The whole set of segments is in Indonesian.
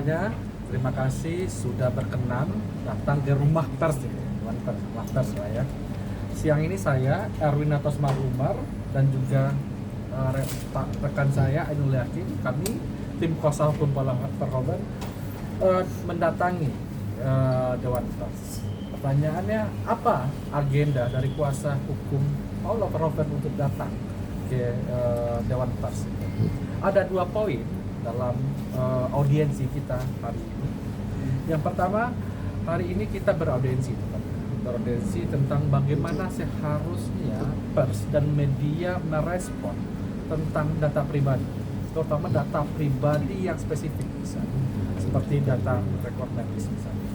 semuanya, terima kasih sudah berkenan datang ke rumah pers ini, rumah pers lah ya. Siang ini saya Erwin Atosmar Umar dan juga rekan saya Ainul Yakin, kami tim kuasa hukum Paula Verhoeven mendatangi Dewan Pers. Pertanyaannya, apa agenda dari kuasa hukum Paula Verhoeven untuk datang ke Dewan Pers? Ada 2 poin dalam audiensi kita hari ini. Yang pertama, hari ini kita beraudiensi tentang bagaimana seharusnya pers dan media merespon tentang data pribadi, terutama data pribadi yang spesifik misalnya, seperti data rekor medis misalnya.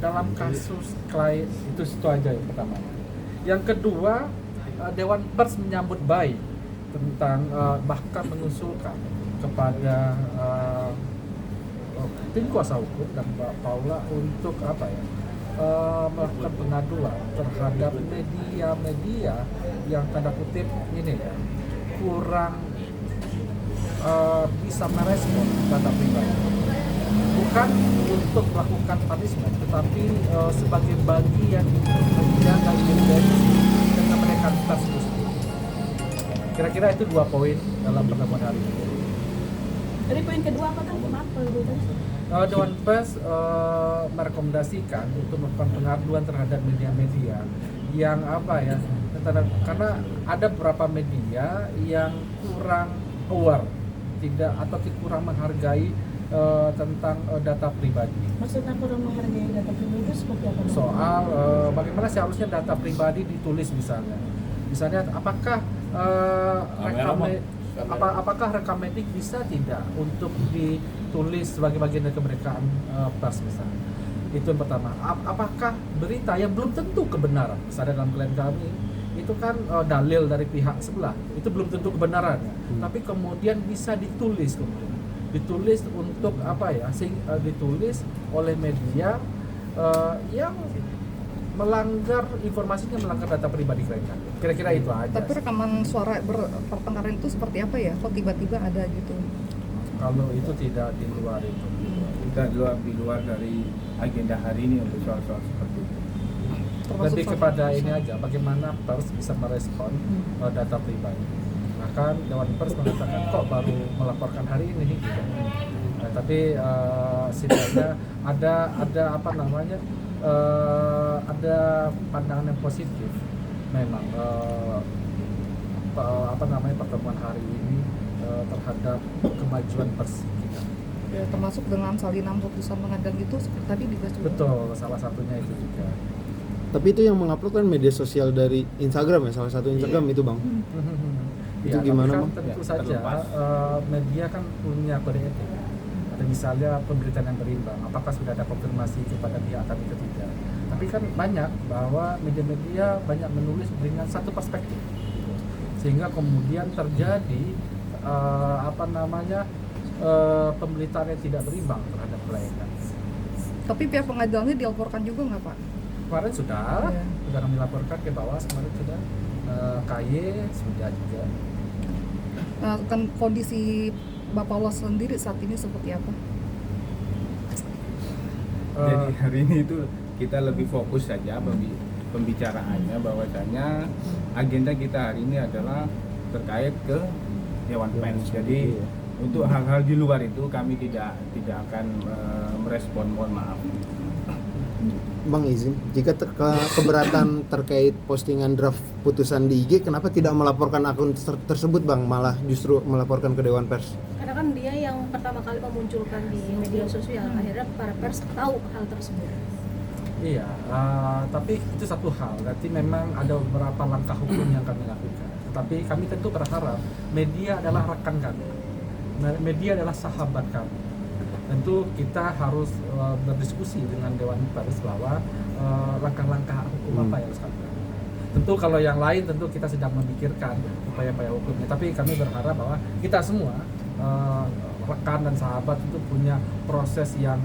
Dalam kasus klien itu aja yang pertama. Yang kedua, Dewan Pers menyambut baik tentang bahkan mengusulkan kepada tim kuasa hukum dan Mbak Paula untuk melakukan pengaduan terhadap media-media yang tanda kutip ini ya kurang bisa merespon data pribadi, bukan untuk melakukan punishment, tetapi sebagai bagian untuk menjaga independensi dan kemerdekaan pers itu sendiri. Kira-kira itu 2 poin dalam pertemuan hari ini. Dari poin kedua apa kan? Maaf kalau gitu. Dewan Pers merekomendasikan untuk melakukan pengaduan terhadap media-media yang karena ada beberapa media yang kurang aware, kurang menghargai tentang data pribadi. Maksudnya kurang menghargai data pribadi itu seperti apa? Soal bagaimana seharusnya data pribadi ditulis misalnya apakah rekam medik bisa tidak untuk ditulis sebagai bagian dari kemerdekaan pers misalnya. Itu yang pertama. Apakah berita yang belum tentu kebenaran, misalnya dalam klien kami itu kan dalil dari pihak sebelah, itu belum tentu kebenarannya, tapi kemudian bisa ditulis untuk ditulis oleh media yang informasinya melanggar data pribadi klien kami. Kira-kira itu aja. Tapi rekaman suara pertengkaran itu seperti apa ya? Kok tiba-tiba ada gitu? Kalau itu tidak di luar itu. Di luar dari agenda hari ini untuk soal-soal seperti itu. Lebih kepada ini aja, bagaimana pers bisa merespon data pribadi. Bahkan Dewan Pers mengatakan kok baru melaporkan hari ini gitu. Tapi setidaknya ada ada pandangan yang positif memang pertemuan hari ini terhadap kemajuan pers kita. Ya, termasuk dengan salinan putusan pengadilan itu seperti tadi dibahas juga. Betul, salah satunya itu juga. Tapi itu yang mengupload kan media sosial dari Instagram ya, salah satu Instagram itu Bang. Itu gimana kan Bang? tentu saja media kan punya kode etik. Ada misalnya pemberitaan yang berimbang, apakah sudah ada konfirmasi kepada pihak kami ketiga. Tapi kan banyak bahwa media-media banyak menulis dengan satu perspektif, sehingga kemudian terjadi pemberitaan yang tidak berimbang terhadap klien. Tapi pihak pengadilannya dilaporkan juga nggak Pak? Kemarin sudah kami laporkan ke bawah, kemarin sudah KY sudah juga. Kan kondisi Bapak Paula sendiri saat ini seperti apa? Jadi hari ini itu kita lebih fokus saja pembicaraannya, bahwasanya agenda kita hari ini adalah terkait ke Dewan Pers. Jadi untuk hal-hal di luar itu kami tidak akan merespon, mohon maaf. Bang izin, jika keberatan terkait postingan draft putusan di IG, kenapa tidak melaporkan akun tersebut Bang, malah justru melaporkan ke Dewan Pers? Karena kan dia yang pertama kali memunculkan di media sosial, akhirnya para pers tahu hal tersebut. Iya, tapi itu satu hal, berarti memang ada beberapa langkah hukum yang kami lakukan. Tapi kami tentu berharap media adalah rekan kami, media adalah sahabat kami. Tentu kita harus berdiskusi dengan Dewan Pers bahwa langkah-langkah hukum apa yang harus kami lakukan. Tentu kalau yang lain tentu kita sedang memikirkan upaya-upaya hukumnya, tapi kami berharap bahwa kita semua rekan dan sahabat itu punya proses yang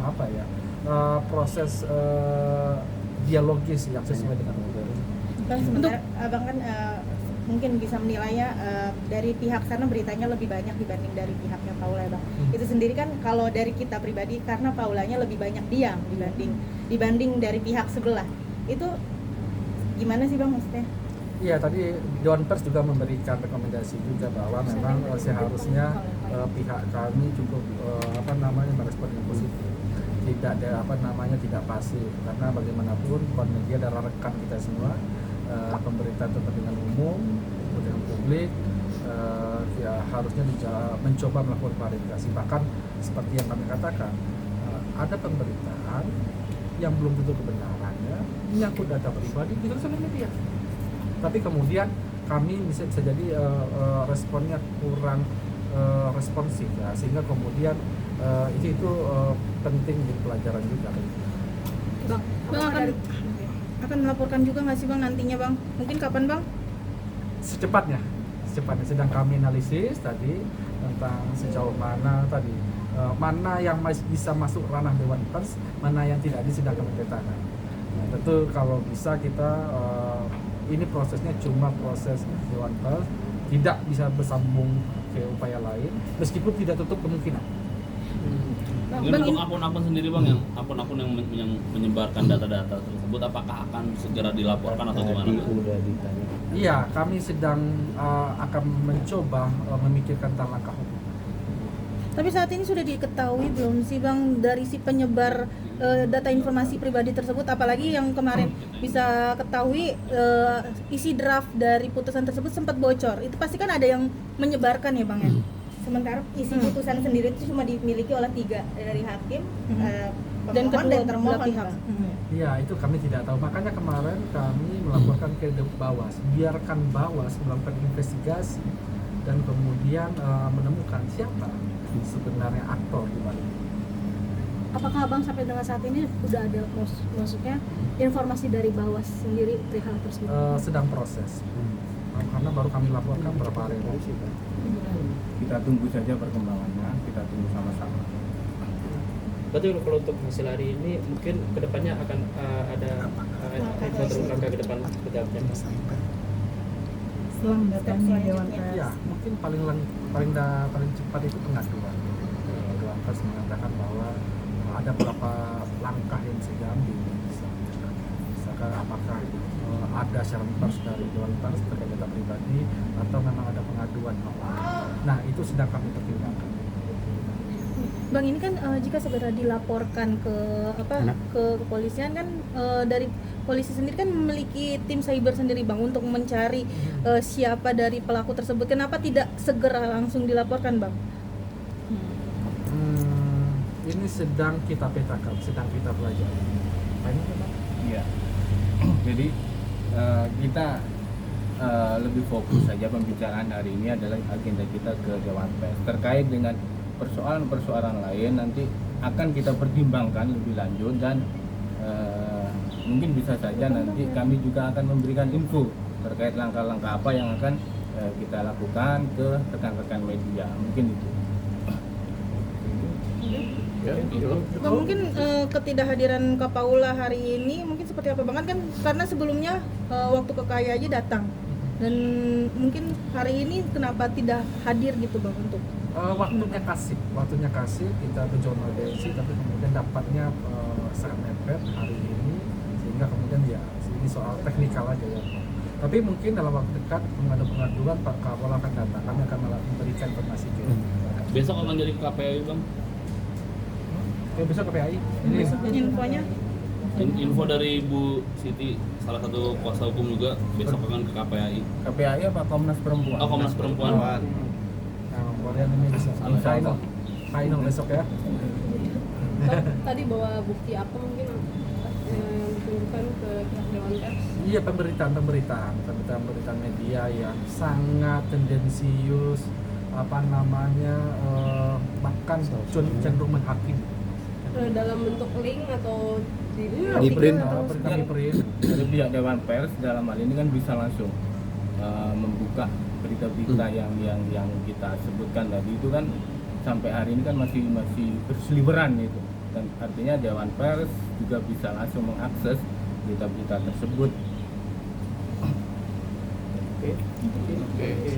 dialogis yang sesuai dengan hukum. Bang, sebentar, abang kan mungkin bisa menilainya dari pihak sana beritanya lebih banyak dibanding dari pihaknya Paula ya Bang. Itu sendiri kan kalau dari kita pribadi karena Paulanya lebih banyak diam dibanding dari pihak sebelah. Itu gimana sih Bang maksudnya? Iya, tadi Dewan Pers juga memberikan rekomendasi juga bahwa memang seharusnya pihak kami cukup merespon dengan positif, tidak ada tidak pasif, karena bagaimanapun kon media adalah rekan kita semua, pemberitaan untuk kepentingan umum, kepentingan publik, ya harusnya mencoba melakukan klarifikasi. Bahkan seperti yang kami katakan, ada pemberitaan yang belum tentu kebenarannya menyangkut data pribadi di sosial media. Tapi kemudian kami bisa jadi responnya kurang responsif ya, sehingga kemudian itu penting jadi pelajaran juga. Bang akan melaporkan juga nggak sih Bang nantinya Bang? Mungkin kapan Bang? Secepatnya sedang kami analisis tadi tentang sejauh mana tadi mana yang bisa masuk ranah Dewan Pers, mana yang tidak, sedang kami petakan. Nah, tentu kalau bisa kita ini prosesnya cuma proses Dewan Pers, tidak bisa bersambung ke upaya lain, meskipun tidak tutup kemungkinan. Mungkin untuk akun-akun sendiri Bang, yang akun-akun yang menyebarkan data-data tersebut, apakah akan segera dilaporkan atau gimana? Iya, kami sedang akan mencoba memikirkan tentang langkah hukum. Tapi saat ini sudah diketahui belum sih Bang dari si penyebar data informasi pribadi tersebut, apalagi yang kemarin bisa ketahui isi draft dari putusan tersebut sempat bocor. Itu pasti kan ada yang menyebarkan ya Bang ya. Sementara isi putusan sendiri itu cuma dimiliki oleh 3 dari hakim dan kedua termohon pihak. Iya, itu kami tidak tahu. Makanya kemarin kami melaporkan ke Bawas, biarkan Bawas melakukan investigasi dan kemudian menemukan siapa sebenarnya aktor di balik. Apakah Abang sampai dengan saat ini udah ada maksudnya informasi dari Bawas sendiri perihal tersebut? Sedang proses. Karena baru kami laporkan beberapa hari lalu. Kita tunggu saja perkembangannya, kita tunggu sama-sama. Berarti kalau untuk hasil hari ini mungkin kedepannya akan ada info terungkap ke depan seperti apa? Setelah mendatangi Dewan Pers. Ya, mungkin paling cepat itu pengaduan. Dewan Pers mengatakan bahwa ada beberapa langkah yang bisa diambil. Misalkan apakah ada siaran pers dari Dewan Pers terkait data pribadi atau memang ada pengaduan. Nah, itu sedang kami pertimbangkan. Bang, ini kan jika segera dilaporkan ke kepolisian kan dari polisi sendiri kan memiliki tim cyber sendiri Bang untuk mencari siapa dari pelaku tersebut. Kenapa tidak segera langsung dilaporkan Bang? Ini sedang kita petakan, sedang kita pelajari. Iya. Jadi kita lebih fokus saja pembicaraan hari ini adalah agenda kita ke Dewan Pers terkait dengan persoalan-persoalan lain nanti akan kita pertimbangkan lebih lanjut dan mungkin bisa saja nanti kami juga akan memberikan info terkait langkah-langkah apa yang akan kita lakukan ke rekan-rekan media, mungkin itu. Bang, mungkin ketidakhadiran Kak Paula hari ini mungkin seperti apa Bang? Kan karena sebelumnya waktu ke KAI datang dan mungkin hari ini kenapa tidak hadir gitu Bang untuk waktunya kasih kita berjurnalistik, tapi kemudian dapatnya sangat mepet hari ini sehingga kemudian ya ini soal teknikal aja ya. Tapi mungkin dalam waktu dekat pengaduan Pak Kapolda akan datang, kami akan memberikan informasi juga. Besok akan jadi ke KPI Bang? Ya, besok ke PAI. Ini infonya? Info dari Bu Siti, salah satu kuasa hukum juga, besok akan ke KPI. KPI apa Komnas Perempuan? Oh, Komnas Perempuan. Nah, kemudian ini bisa final besok ya. Tadi bawa bukti apa mungkin yang ditunjukkan ke pihak Dewan Pers? Iya, pemberitaan media yang sangat tendensius, bahkan cenderung menghakimi. Dalam bentuk link atau Di print. Kami print. Dari pihak Dewan Pers dalam hal ini kan bisa langsung membuka berita-berita yang kita sebutkan tadi itu kan sampai hari ini kan masih berseliweran gitu, dan artinya Dewan Pers juga bisa langsung mengakses berita-berita tersebut. Oke, Oke.